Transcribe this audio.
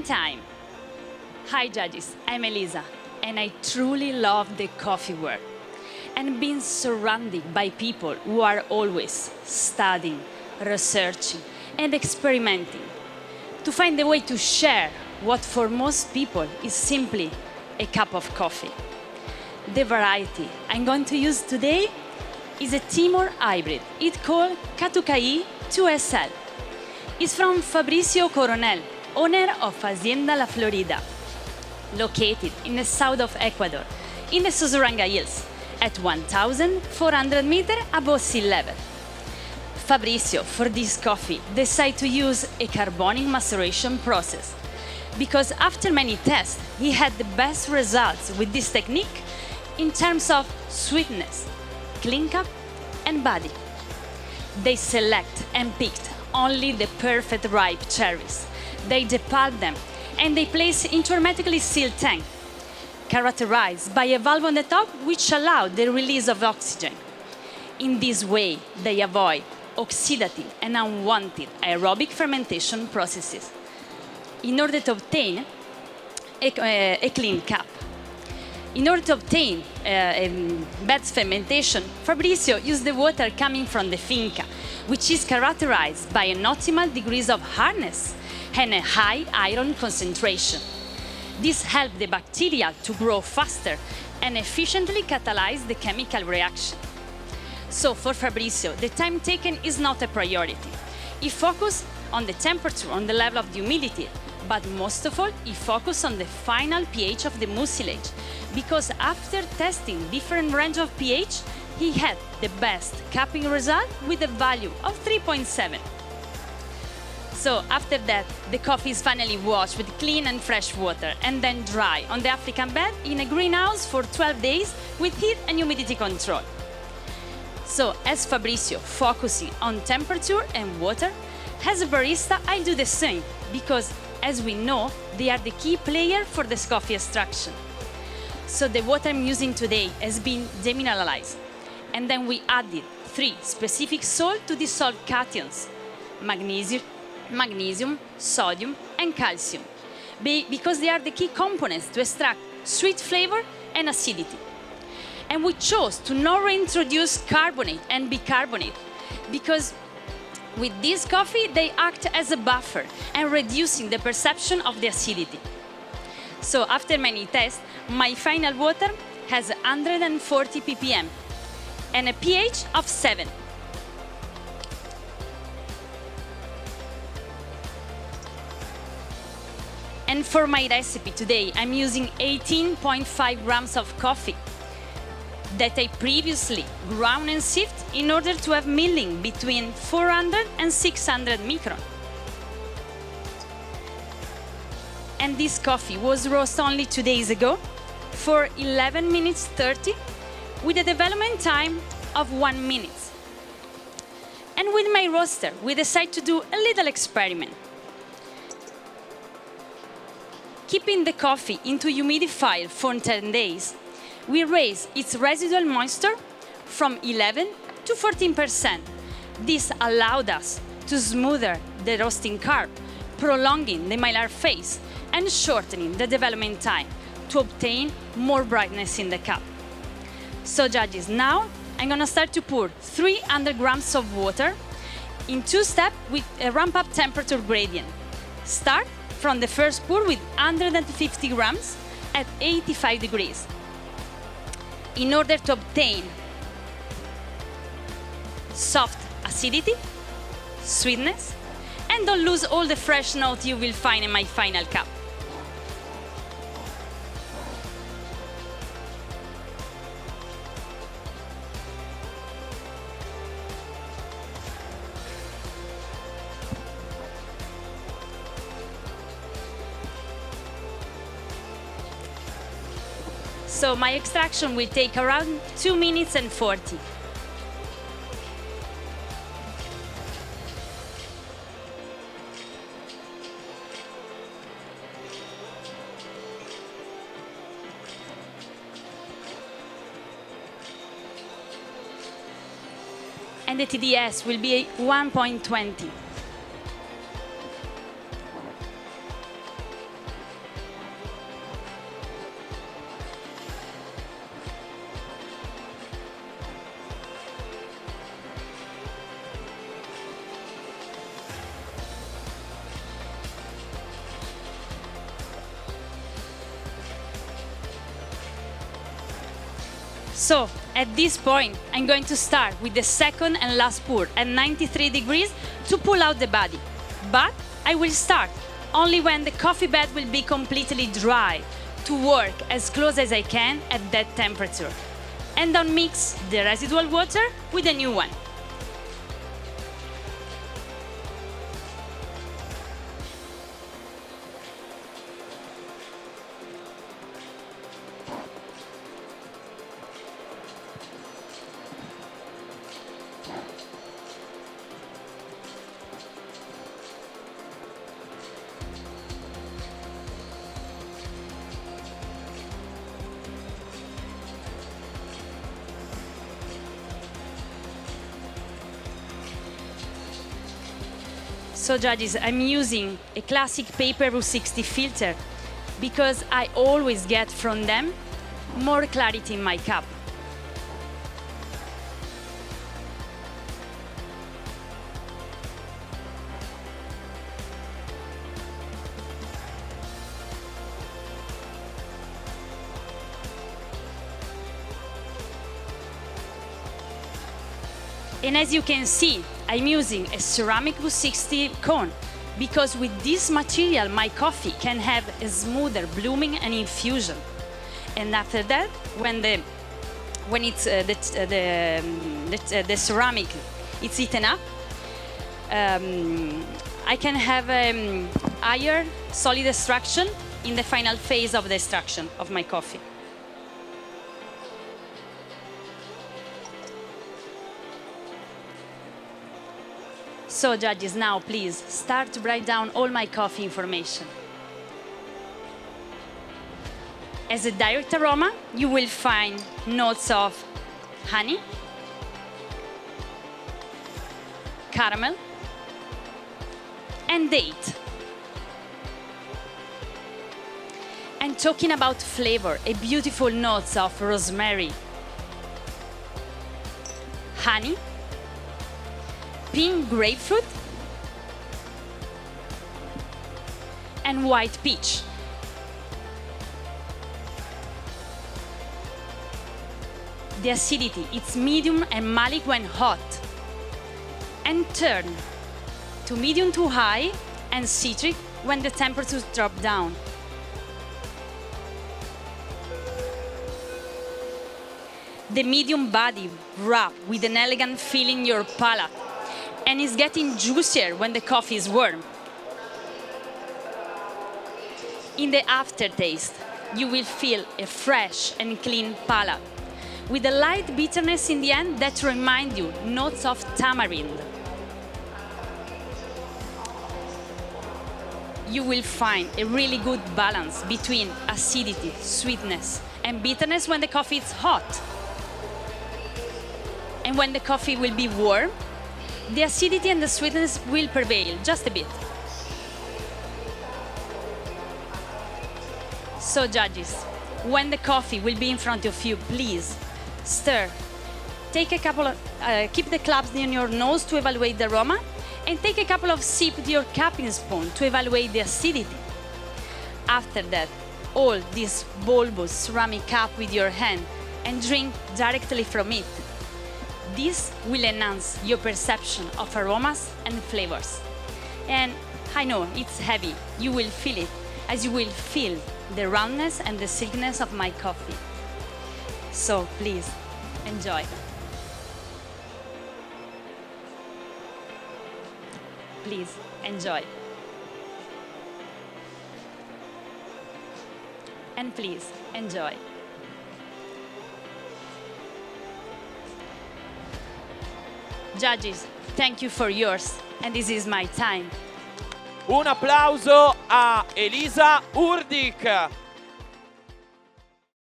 Experiment time. Hi judges, I'm Elisa, and I truly love the coffee world and being surrounded by people who are always studying, researching, and experimenting to find a way to share what for most people is simply a cup of coffee. The variety I'm going to use today is a Timor hybrid. It's called Catucaí 2SL. It's from Fabricio Coronel, owner of Hacienda La Florida, located in the south of Ecuador, in the Sozoranga Hills, at 1,400 meters above sea level. Fabricio, for this coffee, decided to use a carbonic maceration process because after many tests, he had the best results with this technique in terms of sweetness, clean cup, and body. They select and picked only the perfect ripe cherries. They depulp them and they place into hermetically sealed tank, characterized by a valve on the top which allows the release of oxygen. In this way, they avoid oxidative and unwanted aerobic fermentation processes in order to obtain a clean cup. In order to obtain bad fermentation, Fabricio used the water coming from the finca, which is characterized by an optimal degrees of hardness and a high iron concentration. This helped the bacteria to grow faster and efficiently catalyze the chemical reaction. So for Fabricio, the time taken is not a priority. He focused on the temperature, on the level of the humidity, but most of all, he focused on the final pH of the mucilage, because after testing different range of pH, he had the best cupping result with a value of 3.7. So after that, the coffee is finally washed with clean and fresh water and then dry on the African bed in a greenhouse for 12 days with heat and humidity control. So as Fabricio focusing on temperature and water, as a barista, I do the same because, as we know, they are the key player for this coffee extraction. So the water I'm using today has been demineralized. And then we added 3 specific salts to dissolve cations: magnesium, sodium, and calcium, because they are the key components to extract sweet flavor and acidity. And we chose to not reintroduce carbonate and bicarbonate because with this coffee, they act as a buffer and reducing the perception of the acidity. So after many tests, my final water has 140 ppm and a pH of 7. And for my recipe today, I'm using 18.5 grams of coffee that I previously ground and sieved in order to have milling between 400 and 600 micron. And this coffee was roasted only 2 days ago for 11 minutes 30 with a development time of 1 minute. And with my roaster, we decided to do a little experiment. Keeping the coffee into humidifier for 10 days, we raise its residual moisture from 11 to 14%. This allowed us to smoother the roasting curve, prolonging the maillard phase and shortening the development time to obtain more brightness in the cup. So judges, now I'm gonna start to pour 300 grams of water in 2 steps with a ramp-up temperature gradient. Start from the first pour with 150 grams at 85 degrees. In order to obtain soft acidity, sweetness, and don't lose all the fresh notes you will find in my final cup. So my extraction will take around 2 minutes and 40. And the TDS will be 1.20. So, at this point, I'm going to start with the second and last pour at 93 degrees to pull out the body. But I will start only when the coffee bed will be completely dry, to work as close as I can at that temperature. And don't mix the residual water with the new one. So judges, I'm using a classic paper Route 60 filter because I always get from them more clarity in my cup. And as you can see, I'm using a ceramic Route 60 cone because with this material my coffee can have a smoother blooming and infusion. And after that, when it's the ceramic it's heaten up, I can have higher solid extraction in the final phase of the extraction of my coffee. So judges, now please start to write down all my coffee information. As a direct aroma, you will find notes of honey, caramel, and date. And talking about flavor, a beautiful notes of rosemary, honey, pink grapefruit, and white peach. The acidity, it's medium and malic when hot, and turn to medium to high and citric when the temperatures drop down. The medium body wrap with an elegant feel in your palate, and is getting juicier when the coffee is warm. In the aftertaste, you will feel a fresh and clean palate, with a light bitterness in the end that remind you notes of tamarind. You will find a really good balance between acidity, sweetness, and bitterness when the coffee is hot. And when the coffee will be warm, the acidity and the sweetness will prevail just a bit. So judges, when the coffee will be in front of you, please stir. Take a couple of, keep the claps in your nose to evaluate the aroma, and take a couple of sips with your cupping spoon to evaluate the acidity. After that, hold this bulbous ceramic cup with your hand and drink directly from it. This will enhance your perception of aromas and flavors. And I know it's heavy, you will feel it, as you will feel the roundness and the thickness of my coffee. So please, enjoy. Please, enjoy. And please, enjoy. Judges, thank you for yours, and this is my time. Un applauso a Elisa Urdich.